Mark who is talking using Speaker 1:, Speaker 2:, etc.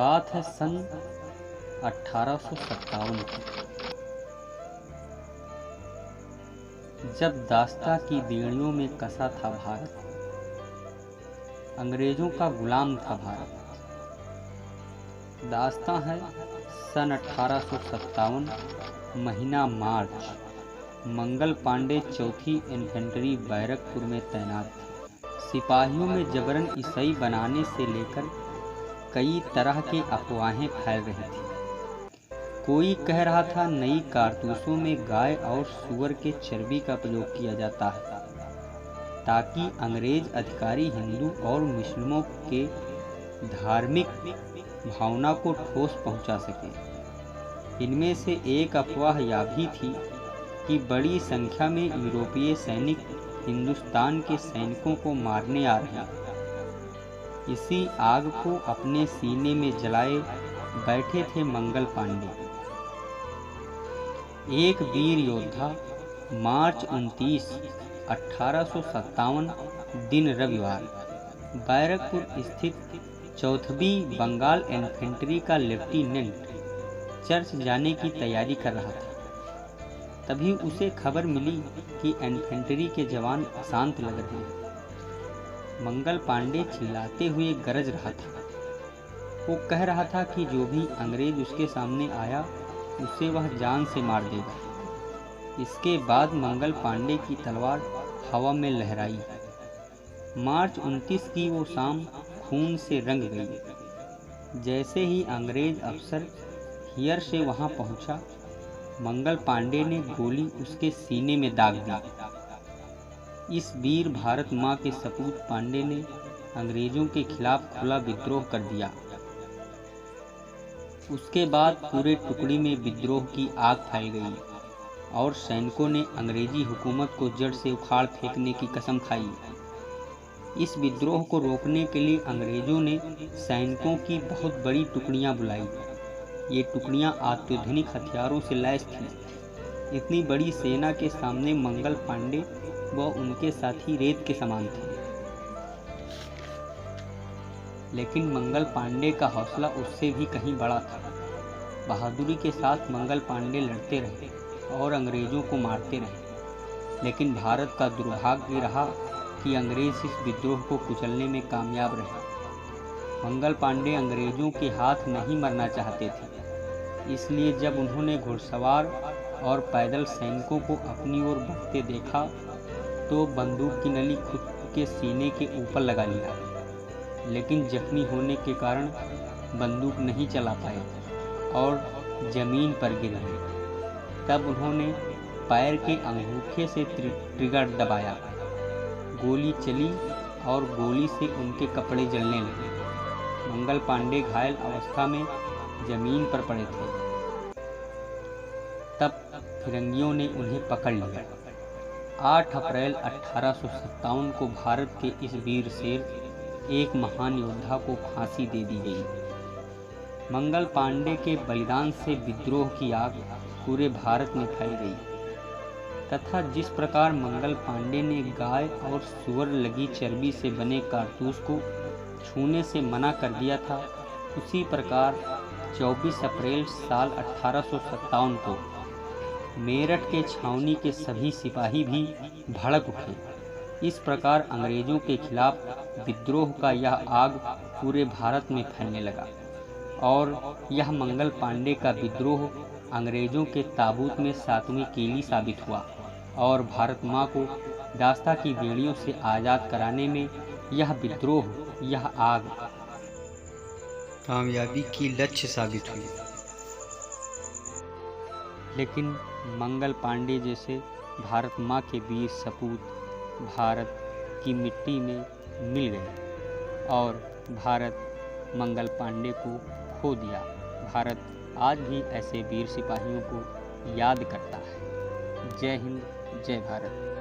Speaker 1: बात है सन 1857 की, जब दास्ता की बेड़ियों में कसा था भारत, अंग्रेजों का गुलाम था भारत। दास्ता है सन 1857, महीना मार्च। मंगल पांडे चौथी इन्फेंट्री बैरकपुर में तैनात थे। सिपाहियों में जबरन ईसाई बनाने से लेकर कई तरह की अफवाहें फैल रही थी। कोई कह रहा था नई कारतूसों में गाय और सूअर के चर्बी का प्रयोग किया जाता है ताकि अंग्रेज अधिकारी हिंदू और मुस्लिमों के धार्मिक भावना को ठोस पहुंचा सके। इनमें से एक अफवाह यह भी थी कि बड़ी संख्या में यूरोपीय सैनिक हिंदुस्तान के सैनिकों को मारने आ रहे हैं। इसी आग को अपने सीने में जलाए बैठे थे मंगल पांडे, एक वीर योद्धा। मार्च 29, 1857 दिन रविवार, बैरकपुर स्थित 4वीं बंगाल इन्फेंट्री का लेफ्टिनेंट चर्च जाने की तैयारी कर रहा था। तभी उसे खबर मिली कि इन्फेंट्री के जवान अशांत लग रहे हैं। मंगल पांडे चिल्लाते हुए गरज रहा था। वो कह रहा था कि जो भी अंग्रेज उसके सामने आया उसे वह जान से मार देगा। इसके बाद मंगल पांडे की तलवार हवा में लहराई। मार्च 29 की वो शाम खून से रंग गई। जैसे ही अंग्रेज अफसर हियर से वहां पहुंचा, मंगल पांडे ने गोली उसके सीने में दाग दी। इस वीर भारत माँ के सपूत पांडे ने अंग्रेजों के खिलाफ खुला विद्रोह कर दिया। उसके बाद पूरे टुकड़ी में विद्रोह की आग फैल गई और सैनिकों ने अंग्रेजी हुकूमत को जड़ से उखाड़ फेंकने की कसम खाई। इस विद्रोह को रोकने के लिए अंग्रेजों ने सैनिकों की बहुत बड़ी टुकड़ियां बुलाई। ये टुकड़ियां अत्याधुनिक हथियारों से लैस थीं। इतनी बड़ी सेना के सामने मंगल पांडे व उनके साथी रेत के समान थे। लेकिन मंगल पांडे का हौसला उससे भी कहीं बड़ा था। बहादुरी के साथ मंगल पांडे लड़ते रहे और अंग्रेजों को मारते रहे। लेकिन भारत का दुर्भाग्य रहा कि अंग्रेज इस विद्रोह को कुचलने में कामयाब रहे। मंगल पांडे अंग्रेजों के हाथ नहीं मरना चाहते थे। इसलिए जब उन्होंने घुड़सवार और पैदल सैनिकों को अपनी ओर बढ़ते देखा तो बंदूक की नली खुद के सीने के ऊपर लगा लिया। लेकिन जख्मी होने के कारण बंदूक नहीं चला पाए और जमीन पर गिर गए। तब उन्होंने पैर के अंगूठे से ट्रिगर दबाया। गोली चली और गोली से उनके कपड़े जलने लगे। मंगल पांडे घायल अवस्था में जमीन पर पड़े थे। तब फिरंगियों ने उन्हें पकड़ लिया। 8 अप्रैल 1857 को भारत के इस वीर शेर, एक महान योद्धा को फांसी दे दी गई। मंगल पांडे के बलिदान से विद्रोह की आग पूरे भारत में फैल गई तथा जिस प्रकार मंगल पांडे ने गाय और सूअर लगी चर्बी से बने कारतूस को छूने से मना कर दिया था, उसी प्रकार 24 अप्रैल साल 1857 को मेरठ के छावनी के सभी सिपाही भी भड़क उठे। इस प्रकार अंग्रेजों के खिलाफ विद्रोह का यह आग पूरे भारत में फैलने लगा और यह मंगल पांडे का विद्रोह अंग्रेजों के ताबूत में 7वीं कीली साबित हुआ और भारत माँ को दास्ता की बेड़ियों से आज़ाद कराने में यह विद्रोह, यह आग कामयाबी की लक्ष्य साबित हुई। लेकिन मंगल पांडे जैसे भारत माँ के वीर सपूत भारत की मिट्टी में मिल गए और भारत मंगल पांडे को खो दिया। भारत आज भी ऐसे वीर सिपाहियों को याद करता है। जय हिंद, जय भारत।